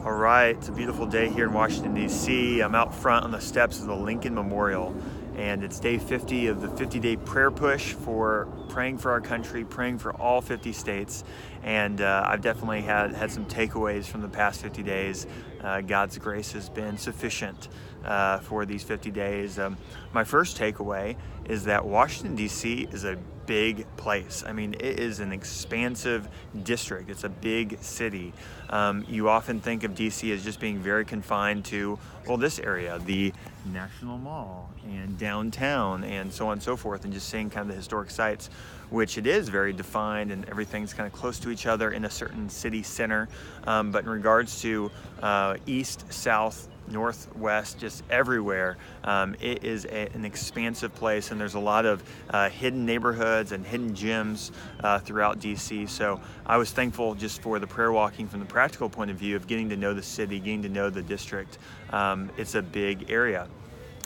All right, it's a beautiful day here in Washington, D.C. I'm out front on the steps of the Lincoln Memorial, and it's day 50 of the 50-day prayer push for praying for our country, praying for all 50 states. And I've definitely had some takeaways from the past 50 days. God's grace has been sufficient for these 50 days. My first takeaway is that Washington, D.C. is a big place. I mean, it is an expansive district. It's a big city. You often think of DC as just being very confined to, well, this area, the National Mall and downtown and so on and so forth, and just seeing kind of the historic sites, which it is very defined and everything's kind of close to each other in a certain city center. But in regards to east, south, northwest, just everywhere, it is an expansive place, and there's a lot of hidden neighborhoods and hidden gems throughout DC. So I was thankful just for the prayer walking from the practical point of view of getting to know the city, getting to know the district. It's a big area.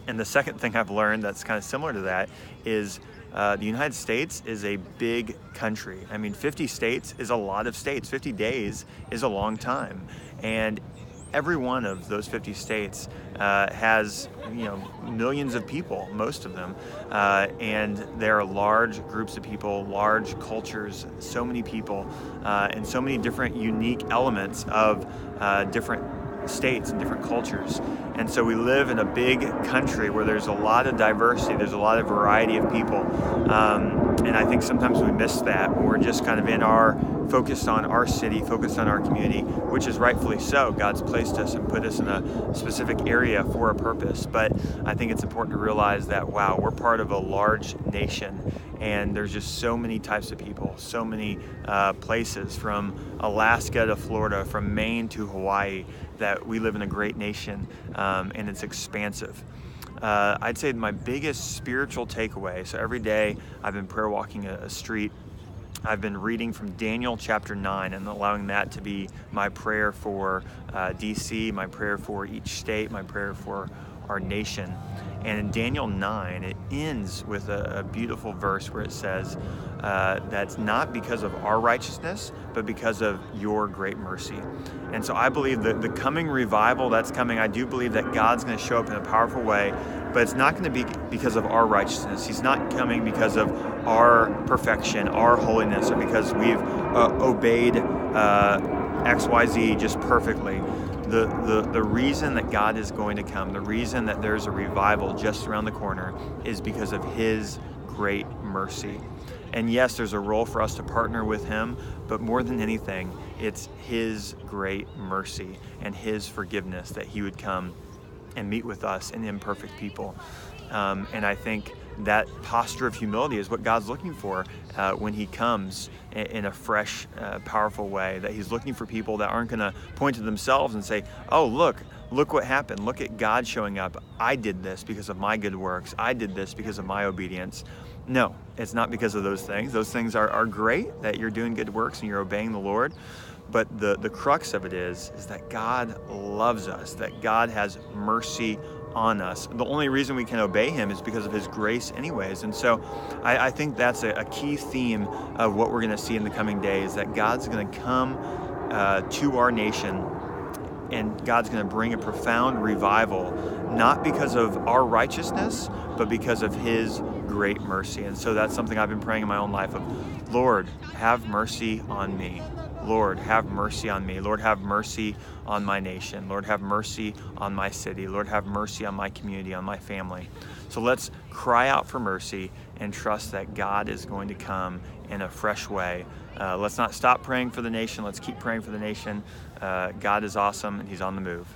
And the second thing I've learned that's kind of similar to that is the United States is a big country. I mean, 50 states is a lot of states. 50 days is a long time. And every one of those 50 states has, millions of people, most of them, and there are large groups of people, large cultures, so many people, and so many different unique elements of different states and different cultures. And so we live in a big country where there's a lot of diversity, there's a lot of variety of people, and I think sometimes we miss that when we're just kind of focused on our city, focused on our community, which is rightfully so. God's placed us and put us in a specific area for a purpose. But I think it's important to realize that, wow, we're part of a large nation, and there's just so many types of people, so many places, from Alaska to Florida, from Maine to Hawaii, that we live in a great nation, and it's expansive. I'd say my biggest spiritual takeaway, so every day I've been prayer walking a street, I've been reading from Daniel chapter 9 and allowing that to be my prayer for DC, my prayer for each state, my prayer for our nation. And in Daniel 9, it ends with a beautiful verse where it says, that's not because of our righteousness, but because of your great mercy. And so I believe that the coming revival that's coming, I do believe that God's going to show up in a powerful way, but it's not going to be because of our righteousness. He's not coming because of our perfection, our holiness, or because we've obeyed XYZ just perfectly. The reason that God is going to come, the reason that there's a revival just around the corner, is because of His great mercy. And yes, there's a role for us to partner with Him, but more than anything, it's His great mercy and His forgiveness that He would come and meet with us, an imperfect people. And I think that posture of humility is what God's looking for when He comes in a fresh, powerful way, that He's looking for people that aren't going to point to themselves and say, oh, look what happened. Look at God showing up. I did this because of my good works. I did this because of my obedience. No, it's not because of those things. Those things are great, that you're doing good works and you're obeying the Lord. But the crux of it is that God loves us, that God has mercy on us. The only reason we can obey Him is because of His grace anyways. And so I think that's a key theme of what we're going to see in the coming days, that God's going to come to our nation, and God's going to bring a profound revival, not because of our righteousness, but because of His great mercy. And so that's something I've been praying in my own life of, Lord, have mercy on me. Lord, have mercy on me. Lord, have mercy on my nation. Lord, have mercy on my city. Lord, have mercy on my community, on my family. So let's cry out for mercy and trust that God is going to come in a fresh way. Let's not stop praying for the nation. Let's keep praying for the nation. God is awesome, and He's on the move.